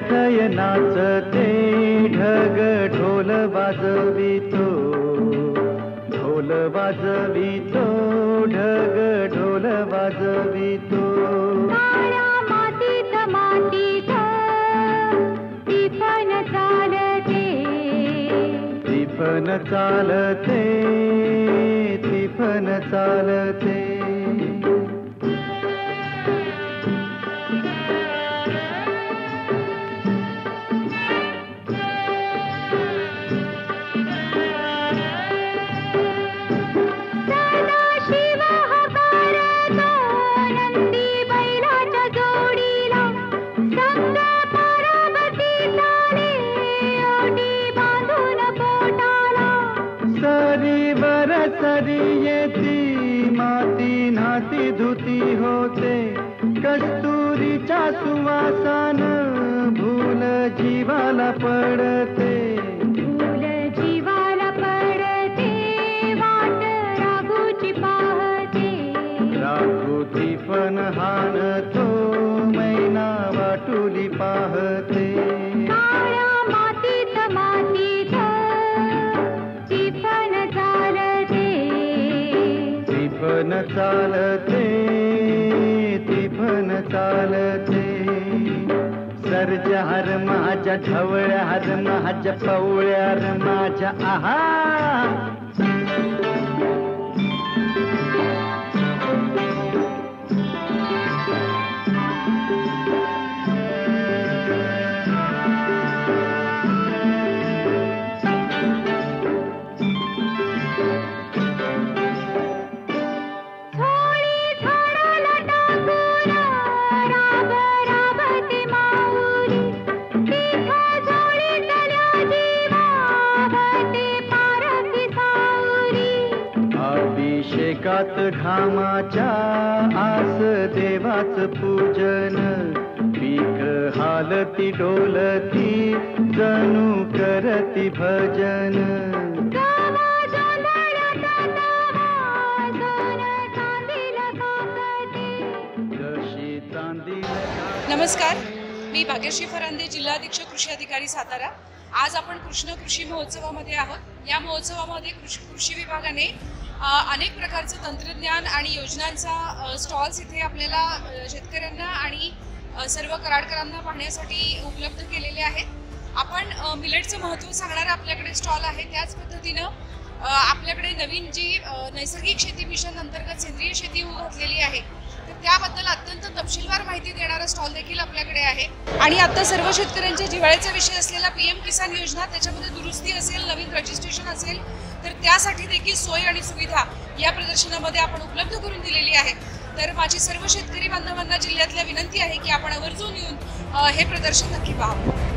थय नाचते ढग ढोल वाजवितो, ढोल वाजवितो ढग ढोल वाजवितो। मातीत मातीत टिपण चालते, टिपण चालते, टिपण चालते। सरी येती माती नाती धुती होते, कस्तुरीच्या सुवासान भूल जीवाला पडते, भूल जीवाला पडते। वाट राघूची पाहते, राघूची पण हाणतो मैना वाटुली पाहते। काळ्या मातीत मातीत टिपण चालते, टिपण चालते, टिपण चालते। सर्जार माझ्या ढवळ्यार माझ्या पवळ्यार माझ्या आहा। अभिषेकात घामाच्या आस देवाच पूजन, पीक हालती डोलती जणू करती भजन। नमस्कार, मी भाग्यश्री फरांदे, जिल्हाधीक्षक कृषी अधिकारी सातारा। आज आपण कृष्ण कृषी महोत्सवामध्ये आहोत। या महोत्सवामध्ये कृषी विभागाने अनेक प्रकारचं तंत्रज्ञान आणि योजनांचा स्टॉल्स इथे आपल्याला शेतकऱ्यांना आणि सर्व कराडकरांना पाहण्यासाठी उपलब्ध केलेले आहेत। आपण मिलेटचं महत्त्व सांगणारा आपल्याकडे स्टॉल आहे, त्याच पद्धतीनं आपल्याकडे नवीन जी नैसर्गिक शेती मिशन अंतर्गत सेंद्रिय शेती होऊ घातलेली आहे, तर त्याबद्दल अत्यंत तपशीलवार माहिती देणारा स्टॉल देखील आपल्याकडे आहे। आणि आता सर्व शेतकऱ्यांच्या जिव्हाळ्याचा विषय असलेला PM किसान योजना, त्याच्यामध्ये दुरुस्ती असेल, नवीन रजिस्ट्रेशन असेल, तर त्यासाठी देखील सोय आणि सुविधा या प्रदर्शनामध्ये आपण उपलब्ध करून दिलेली आहे। तर माझी सर्व शेतकरी बांधवांना जिल्ह्यातल्या विनंती आहे की आपण आवर्जून येऊन हे प्रदर्शन नक्की पाहावं।